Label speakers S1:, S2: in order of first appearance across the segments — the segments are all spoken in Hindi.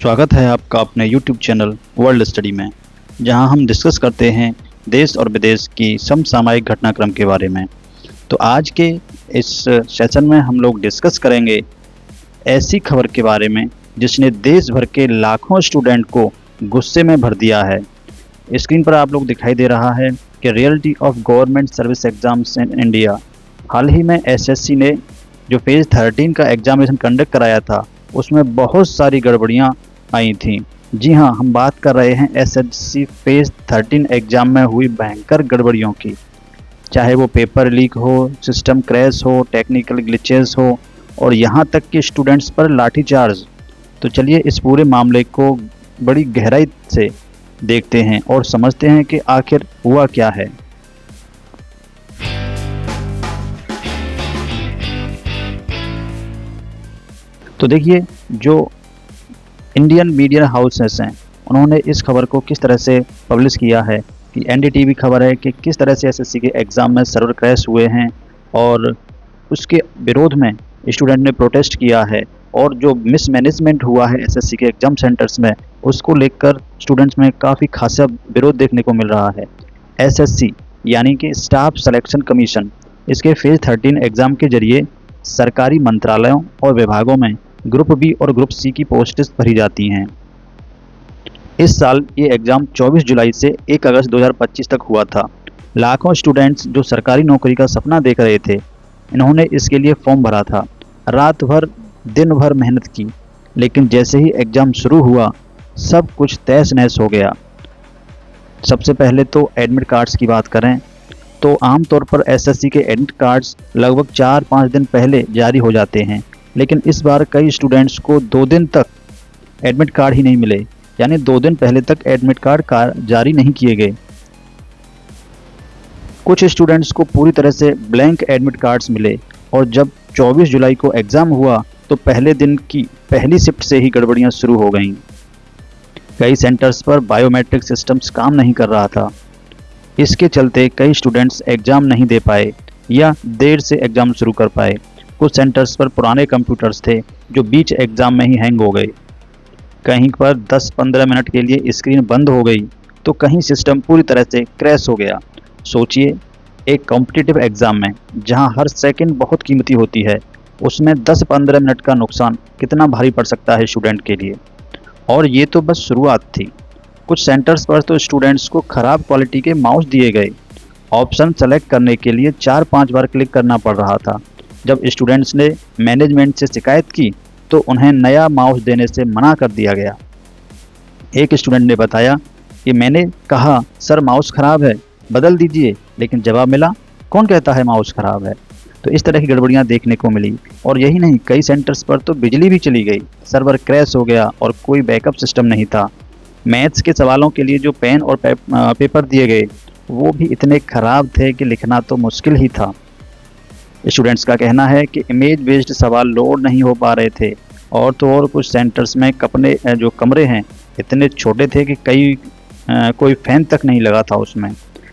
S1: स्वागत है आपका अपने YouTube चैनल वर्ल्ड स्टडी में, जहां हम डिस्कस करते हैं देश और विदेश की समसामयिक घटनाक्रम के बारे में। तो आज के इस सेशन में हम लोग डिस्कस करेंगे ऐसी खबर के बारे में जिसने देश भर के लाखों स्टूडेंट को गुस्से में भर दिया है। स्क्रीन पर आप लोग दिखाई दे रहा है कि reality of government service exams in India. हाल ही में एसएससी ने जो फेज़ 13 का एग्जामिनेशन कंडक्ट कराया था उसमें बहुत सारी गड़बड़ियां आई थी। जी हाँ, हम बात कर रहे हैं एसएससी फेज़ 13 एग्ज़ाम में हुई भयंकर गड़बड़ियों की। चाहे वो पेपर लीक हो, सिस्टम क्रैश हो, टेक्निकल ग्लिचेस हो और यहाँ तक कि स्टूडेंट्स पर लाठीचार्ज। तो चलिए इस पूरे मामले को बड़ी गहराई से देखते हैं और समझते हैं कि आखिर हुआ क्या है। तो देखिए, जो इंडियन मीडिया हाउसेस हैं उन्होंने इस खबर को किस तरह से पब्लिश किया है कि एनडीटीवी खबर है कि किस तरह से एसएससी के एग्ज़ाम में सर्वर क्रैश हुए हैं और उसके विरोध में स्टूडेंट ने प्रोटेस्ट किया है और जो मिसमैनेजमेंट हुआ है एसएससी के एग्ज़ाम सेंटर्स में उसको लेकर स्टूडेंट्स में काफ़ी खासा विरोध देखने को मिल रहा है। एसएससी यानी कि स्टाफ सिलेक्शन कमीशन, इसके फेज़ 13 एग्ज़ाम के जरिए सरकारी मंत्रालयों और विभागों में ग्रुप बी और ग्रुप सी की पोस्ट्स भरी जाती हैं। इस साल ये एग्ज़ाम 24 जुलाई से 1 अगस्त 2025 तक हुआ था। लाखों स्टूडेंट्स जो सरकारी नौकरी का सपना देख रहे थे, इन्होंने इसके लिए फॉर्म भरा था, रात भर दिन भर मेहनत की, लेकिन जैसे ही एग्ज़ाम शुरू हुआ सब कुछ तहस नहस हो गया। सबसे पहले तो एडमिट कार्ड्स की बात करें तो आमतौर पर एसएससी के एडमिट कार्ड्स लगभग 4-5 दिन पहले जारी हो जाते हैं, लेकिन इस बार कई स्टूडेंट्स को 2 दिन तक एडमिट कार्ड ही नहीं मिले, यानी 2 दिन पहले तक एडमिट कार्ड जारी नहीं किए गए। कुछ स्टूडेंट्स को पूरी तरह से ब्लैंक एडमिट कार्ड्स मिले और जब 24 जुलाई को एग्ज़ाम हुआ तो पहले दिन की पहली शिफ्ट से ही गड़बड़ियां शुरू हो गईं। कई सेंटर्स पर बायोमेट्रिक सिस्टम्स काम नहीं कर रहा था। इसके चलते कई स्टूडेंट्स एग्ज़ाम नहीं दे पाए या देर से एग्ज़ाम शुरू कर पाए। कुछ सेंटर्स पर पुराने कंप्यूटर्स थे जो बीच एग्ज़ाम में ही हैंग हो गए। कहीं पर 10-15 मिनट के लिए स्क्रीन बंद हो गई तो कहीं सिस्टम पूरी तरह से क्रैश हो गया। सोचिए, एक कॉम्पिटिटिव एग्ज़ाम में जहां हर सेकंड बहुत कीमती होती है, उसमें 10-15 मिनट का नुकसान कितना भारी पड़ सकता है स्टूडेंट के लिए। और ये तो बस शुरुआत थी। कुछ सेंटर्स पर तो स्टूडेंट्स को ख़राब क्वालिटी के माउस दिए गए। ऑप्शन सेलेक्ट करने के लिए 4-5 बार क्लिक करना पड़ रहा था। जब स्टूडेंट्स ने मैनेजमेंट से शिकायत की तो उन्हें नया माउस देने से मना कर दिया गया। एक स्टूडेंट ने बताया कि मैंने कहा सर माउस ख़राब है, बदल दीजिए, लेकिन जवाब मिला कौन कहता है माउस ख़राब है। तो इस तरह की गड़बड़ियां देखने को मिली। और यही नहीं, कई सेंटर्स पर तो बिजली भी चली गई, सर्वर क्रैश हो गया और कोई बैकअप सिस्टम नहीं था। मैथ्स के सवालों के लिए जो पेन और पेपर दिए गए वो भी इतने ख़राब थे कि लिखना तो मुश्किल ही था। स्टूडेंट्स का कहना है कि इमेज बेस्ड सवाल लोड नहीं हो पा रहे थे और तो और कुछ सेंटर्स में जो कमरे हैं इतने छोटे थे कि कोई फैन तक नहीं लगा था उसमें।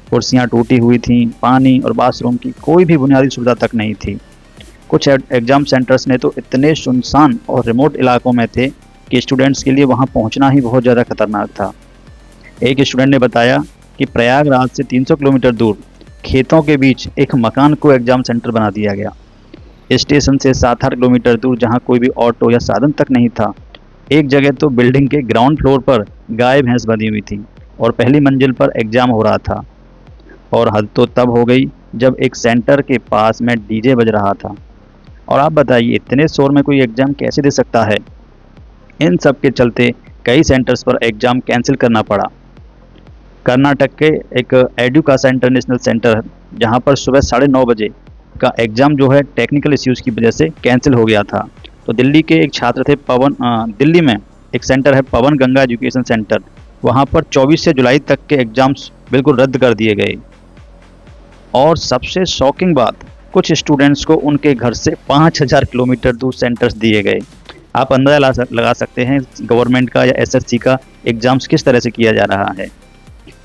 S1: कुर्सियां टूटी हुई थीं, पानी और बाथरूम की कोई भी बुनियादी सुविधा तक नहीं थी। कुछ एग्ज़ाम सेंटर्स ने तो इतने सुनसान और रिमोट इलाकों में थे कि स्टूडेंट्स के लिए वहां पहुंचना ही बहुत ज़्यादा खतरनाक था। एक स्टूडेंट ने बताया कि प्रयागराज से 300 किलोमीटर दूर खेतों के बीच एक मकान को एग्ज़ाम सेंटर बना दिया गया। स्टेशन से 7-8 किलोमीटर दूर जहां कोई भी ऑटो या साधन तक नहीं था। एक जगह तो बिल्डिंग के ग्राउंड फ्लोर पर गाय भैंस बंधी हुई थी और पहली मंजिल पर एग्ज़ाम हो रहा था। और हद तो तब हो गई जब एक सेंटर के पास में डीजे बज रहा था। और आप बताइए, इतने शोर में कोई एग्ज़ाम कैसे दे सकता है। इन सब के चलते कई सेंटर्स पर एग्ज़ाम कैंसिल करना पड़ा। कर्नाटक के एक एडुकासा इंटरनेशनल सेंटर जहां पर सुबह 9:30 बजे का एग्ज़ाम जो है टेक्निकल इश्यूज़ की वजह से कैंसिल हो गया था। तो दिल्ली के एक छात्र थे दिल्ली में एक सेंटर है पवन गंगा एजुकेशन सेंटर, वहां पर 24 से जुलाई तक के एग्ज़ाम्स बिल्कुल रद्द कर दिए गए। और सबसे शॉकिंग बात, कुछ स्टूडेंट्स को उनके घर से 5000 किलोमीटर दूर सेंटर्स दिए गए। आप अंदाज़ा लगा सकते हैं गवर्नमेंट का या एसएससी का एग्ज़ाम्स किस तरह से किया जा रहा है।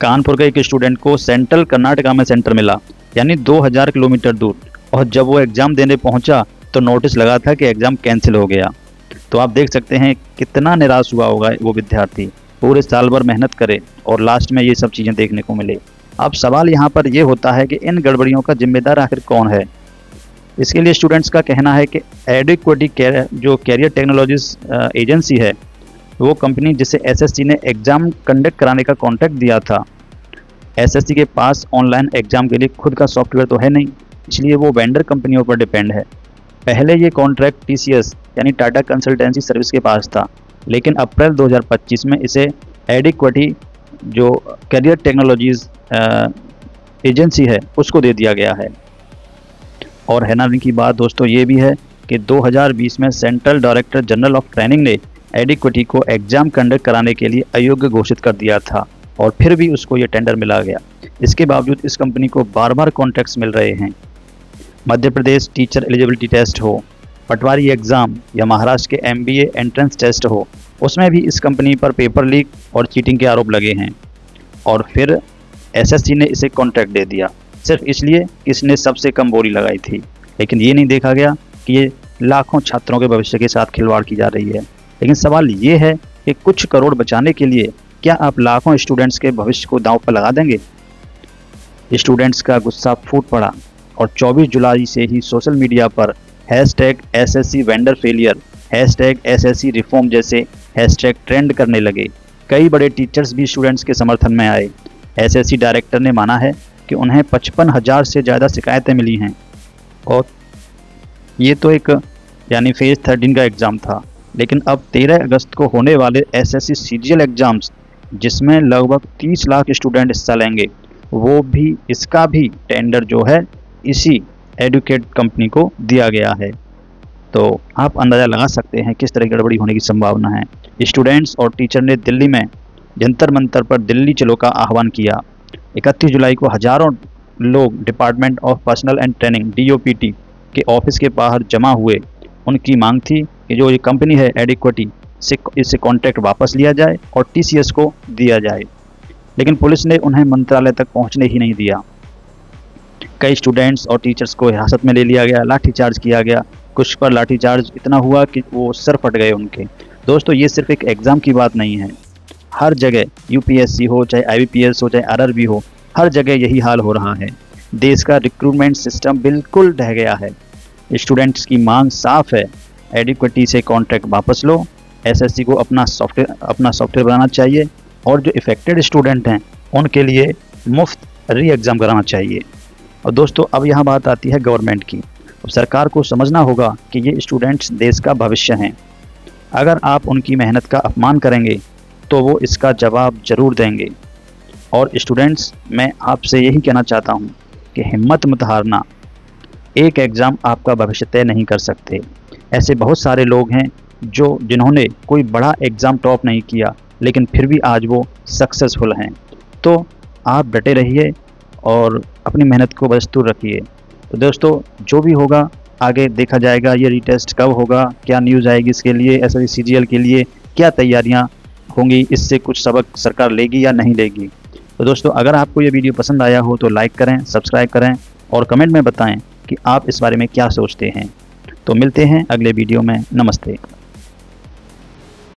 S1: कानपुर के एक स्टूडेंट को सेंट्रल कर्नाटका में सेंटर मिला, यानी 2000 किलोमीटर दूर, और जब वो एग्ज़ाम देने पहुंचा तो नोटिस लगा था कि एग्ज़ाम कैंसिल हो गया। तो आप देख सकते हैं कितना निराश हुआ होगा वो विद्यार्थी, पूरे साल भर मेहनत करे और लास्ट में ये सब चीज़ें देखने को मिले। अब सवाल यहाँ पर ये होता है कि इन गड़बड़ियों का जिम्मेदार आखिर कौन है। इसके लिए स्टूडेंट्स का कहना है कि एडिक्विटी जो कैरियर टेक्नोलॉजीज एजेंसी है, वो कंपनी जिसे एसएससी ने एग्ज़ाम कंडक्ट कराने का कॉन्ट्रैक्ट दिया था, एसएससी के पास ऑनलाइन एग्ज़ाम के लिए खुद का सॉफ्टवेयर तो है नहीं, इसलिए वो वेंडर कंपनियों पर डिपेंड है। पहले ये कॉन्ट्रैक्ट टीसीएस यानी टाटा कंसल्टेंसी सर्विस के पास था, लेकिन अप्रैल 2025 में इसे एडिक्विटी जो कैरियर टेक्नोलॉजीज एजेंसी है उसको दे दिया गया है। और हैरानी की बात दोस्तों ये भी है कि 2020 में central director general of training ने एडिक्विटी को एग्ज़ाम कंडक्ट कराने के लिए अयोग्य घोषित कर दिया था और फिर भी उसको ये टेंडर मिला गया। इसके बावजूद इस कंपनी को बार बार कॉन्ट्रैक्ट्स मिल रहे हैं। Madhya Pradesh teacher eligibility test हो, पटवारी एग्ज़ाम या महाराष्ट्र के एमबीए एंट्रेंस टेस्ट हो, उसमें भी इस कंपनी पर पेपर लीक और चीटिंग के आरोप लगे हैं। और फिर एसएससी ने इसे कॉन्ट्रैक्ट दे दिया सिर्फ इसलिए कि इसने सबसे कम बोली लगाई थी। लेकिन ये नहीं देखा गया कि ये लाखों छात्रों के भविष्य के साथ खिलवाड़ की जा रही है। लेकिन सवाल ये है कि कुछ करोड़ बचाने के लिए क्या आप लाखों स्टूडेंट्स के भविष्य को दांव पर लगा देंगे? स्टूडेंट्स का गुस्सा फूट पड़ा और 24 जुलाई से ही सोशल मीडिया पर #SSC vendor failure, #SSC reform जैसे हैशटैग ट्रेंड करने लगे। कई बड़े टीचर्स भी स्टूडेंट्स के समर्थन में आए। एसएससी डायरेक्टर ने माना है कि उन्हें 55,000 से ज़्यादा शिकायतें मिली हैं और ये तो एक यानी फेज़ 13 का एग्ज़ाम था। लेकिन अब 13 अगस्त को होने वाले एसएससी सीजीएल एग्ज़ाम्स, जिसमें लगभग 30 लाख स्टूडेंट हिस्सा लेंगे, वो भी इसका भी टेंडर जो है इसी एडुकेट कंपनी को दिया गया है। तो आप अंदाज़ा लगा सकते हैं किस तरह गड़बड़ी होने की संभावना है। स्टूडेंट्स और टीचर ने दिल्ली में जंतर मंतर पर दिल्ली चलो का आह्वान किया। 31 जुलाई को हज़ारों लोग department of personal and training DOPT के ऑफिस के बाहर जमा हुए। उनकी मांग थी कि जो ये कंपनी है एडिक्विटी से इससे कॉन्ट्रैक्ट वापस लिया जाए और TCS को दिया जाए। लेकिन पुलिस ने उन्हें मंत्रालय तक पहुंचने ही नहीं दिया। कई स्टूडेंट्स और टीचर्स को हिरासत में ले लिया गया, लाठीचार्ज किया गया। कुछ पर लाठीचार्ज इतना हुआ कि वो सर फट गए उनके। दोस्तों ये सिर्फ एक एग्ज़ाम की बात नहीं है, हर जगह UPSC हो, चाहे IBPS हो, चाहे RRB हो, हर जगह यही हाल हो रहा है। देश का रिक्रूटमेंट सिस्टम बिल्कुल ढह गया है। स्टूडेंट्स की मांग साफ है, एडिक्विटी से कॉन्ट्रैक्ट वापस लो, SSC को अपना सॉफ्टवेयर बनाना चाहिए और जो इफेक्टेड स्टूडेंट हैं उनके लिए मुफ्त री एग्ज़ाम कराना चाहिए। और दोस्तों अब यहाँ बात आती है गवर्नमेंट की। अब सरकार को समझना होगा कि ये स्टूडेंट्स देश का भविष्य हैं। अगर आप उनकी मेहनत का अपमान करेंगे तो वो इसका जवाब ज़रूर देंगे। और स्टूडेंट्स, मैं आपसे यही कहना चाहता हूँ कि हिम्मत मत हारना। एक एग्ज़ाम आपका भविष्य तय नहीं कर सकते। ऐसे बहुत सारे लोग हैं जिन्होंने कोई बड़ा एग्ज़ाम टॉप नहीं किया, लेकिन फिर भी आज वो सक्सेसफुल हैं। तो आप डटे रहिए और अपनी मेहनत को बदस्तूर रखिए। तो दोस्तों जो भी होगा आगे देखा जाएगा। ये रीटेस्ट कब होगा, क्या न्यूज़ आएगी इसके लिए, SSC CGL के लिए क्या तैयारियां होंगी, इससे कुछ सबक सरकार लेगी या नहीं लेगी। तो दोस्तों अगर आपको ये वीडियो पसंद आया हो तो लाइक करें, सब्सक्राइब करें और कमेंट में बताएं कि आप इस बारे में क्या सोचते हैं। तो मिलते हैं अगले वीडियो में। नमस्ते।